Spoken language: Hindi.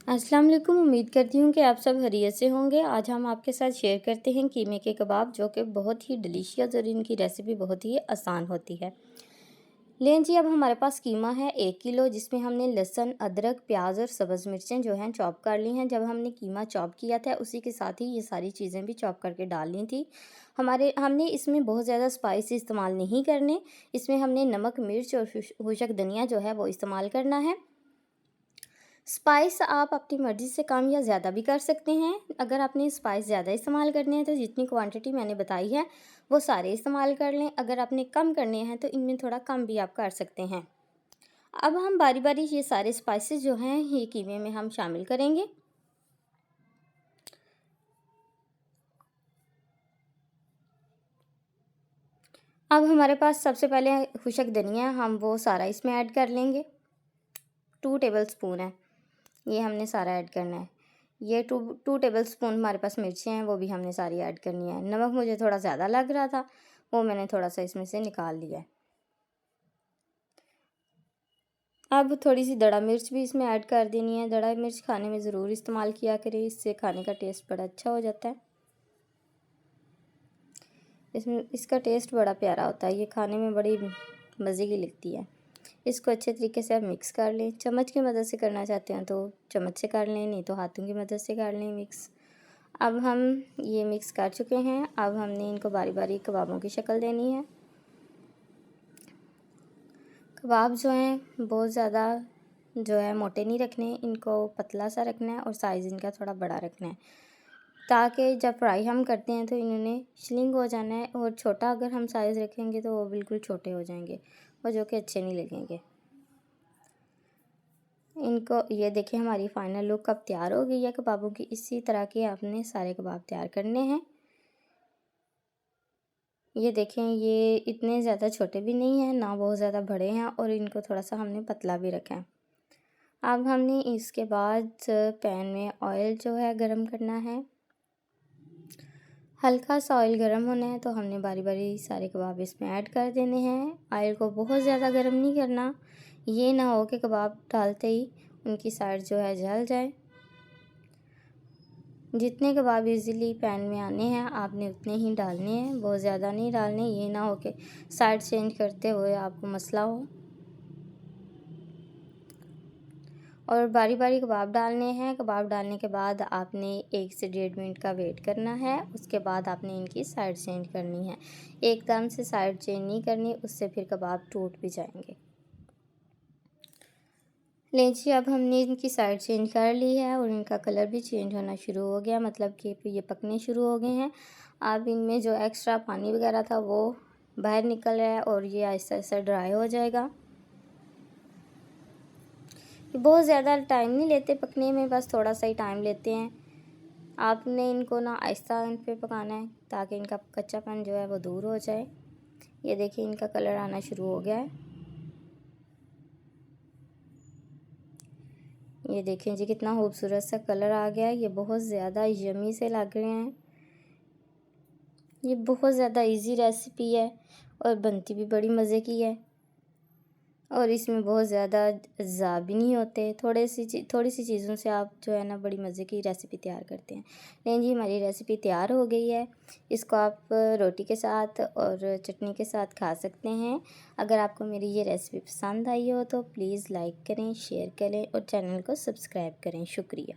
अस्सलाम वालेकुम। उम्मीद करती हूँ कि आप सब खैरियत से होंगे। आज हम आपके साथ शेयर करते हैं कीमे के कबाब, जो कि बहुत ही डिलीशियस और इनकी रेसिपी बहुत ही आसान होती है। लें जी, अब हमारे पास कीमा है 1 किलो, जिसमें हमने लहसुन, अदरक, प्याज और सब्ज़ मिर्चें जो हैं चॉप कर ली हैं। जब हमने कीमा चॉप किया था उसी के साथ ही ये सारी चीज़ें भी चॉप करके डाल ली थी। हमने इसमें बहुत ज़्यादा स्पाइस इस्तेमाल नहीं करने। इसमें हमने नमक, मिर्च और खुशक धनिया जो है वो इस्तेमाल करना है। स्पाइस आप अपनी मर्ज़ी से कम या ज़्यादा भी कर सकते हैं। अगर आपने स्पाइस ज़्यादा इस्तेमाल करने हैं तो जितनी क्वांटिटी मैंने बताई है वो सारे इस्तेमाल कर लें। अगर आपने कम करने हैं तो इनमें थोड़ा कम भी आप कर सकते हैं। अब हम बारी बारी ये सारे स्पाइसेस जो हैं ये कीमे में हम शामिल करेंगे। अब हमारे पास सबसे पहले खुशक धनिया, हम वो सारा इसमें ऐड कर लेंगे। 2 टेबल स्पून है, ये हमने सारा ऐड करना है। ये टू टेबल स्पून हमारे पास मिर्चें हैं, वो भी हमने सारी ऐड करनी है। नमक मुझे थोड़ा ज़्यादा लग रहा था, वो मैंने थोड़ा सा इसमें से निकाल लिया है। अब थोड़ी सी दड़ा मिर्च भी इसमें ऐड कर देनी है। दड़ा मिर्च खाने में ज़रूर इस्तेमाल किया करें, इससे खाने का टेस्ट बड़ा अच्छा हो जाता है। इसका टेस्ट बड़ा प्यारा होता है, ये खाने में बड़ी मज़े की लगती है। इसको अच्छे तरीके से आप मिक्स कर लें। चम्मच की मदद से करना चाहते हैं तो चम्मच से कर लें, नहीं तो हाथों की मदद से कर लें मिक्स। अब हम ये मिक्स कर चुके हैं। अब हमने इनको बारी बारी कबाबों की शक्ल देनी है। कबाब जो हैं बहुत ज़्यादा जो है मोटे नहीं रखने, इनको पतला सा रखना है और साइज़ इनका थोड़ा बड़ा रखना है, ताकि जब फ्राई हम करते हैं तो इन्होंने श्रिंक हो जाना है। और छोटा अगर हम साइज़ रखेंगे तो वो बिल्कुल छोटे हो जाएंगे और जो कि अच्छे नहीं लगेंगे। इनको ये देखिए, हमारी फाइनल लुक अब तैयार हो गई है कबाबों की। इसी तरह के आपने सारे कबाब तैयार करने हैं। ये देखें, ये इतने ज़्यादा छोटे भी नहीं हैं ना बहुत ज़्यादा बड़े हैं, और इनको थोड़ा सा हमने पतला भी रखा है। अब हमने इसके बाद पैन में ऑयल जो है गरम करना है। हल्का सा ऑयल गरम होना है तो हमने बारी बारी सारे कबाब इसमें ऐड कर देने हैं। ऑयल को बहुत ज़्यादा गरम नहीं करना, ये ना हो कि कबाब डालते ही उनकी साइड जो है जल जाए। जितने कबाब इजीली पैन में आने हैं आपने उतने ही डालने हैं, बहुत ज़्यादा नहीं डालने, ये ना हो कि साइड चेंज करते हुए आपको मसला हो। और बारी बारी कबाब डालने हैं। कबाब डालने के बाद आपने 1 से 1.5 मिनट का वेट करना है। उसके बाद आपने इनकी साइड चेंज करनी है। एकदम से साइड चेंज नहीं करनी, उससे फिर कबाब टूट भी जाएंगे। लीजिए, अब हमने इनकी साइड चेंज कर ली है और इनका कलर भी चेंज होना शुरू हो गया, मतलब कि ये पकने शुरू हो गए हैं। अब इनमें जो एक्स्ट्रा पानी वगैरह था वो बाहर निकल रहा है और ये आहिस्ता आहिस्ता ड्राई हो जाएगा। ये बहुत ज़्यादा टाइम नहीं लेते पकने में, बस थोड़ा सा ही टाइम लेते हैं। आपने इनको ना आहिस्ता इन पे पकाना है ताकि इनका कच्चापन जो है वो दूर हो जाए। ये देखिए, इनका कलर आना शुरू हो गया है। ये देखें जी, कितना खूबसूरत सा कलर आ गया है। ये बहुत ज़्यादा यमी से लग रहे हैं। ये बहुत ज़्यादा इजी रेसिपी है और बनती भी बड़ी मज़े की है, और इसमें बहुत ज़्यादा अज़्ज़ा भी नहीं होते। थोड़ी सी चीज़ों से आप जो है ना बड़ी मज़े की रेसिपी तैयार करते हैं। नहीं जी, हमारी रेसिपी तैयार हो गई है। इसको आप रोटी के साथ और चटनी के साथ खा सकते हैं। अगर आपको मेरी ये रेसिपी पसंद आई हो तो प्लीज़ लाइक करें, शेयर करें और चैनल को सब्सक्राइब करें। शुक्रिया।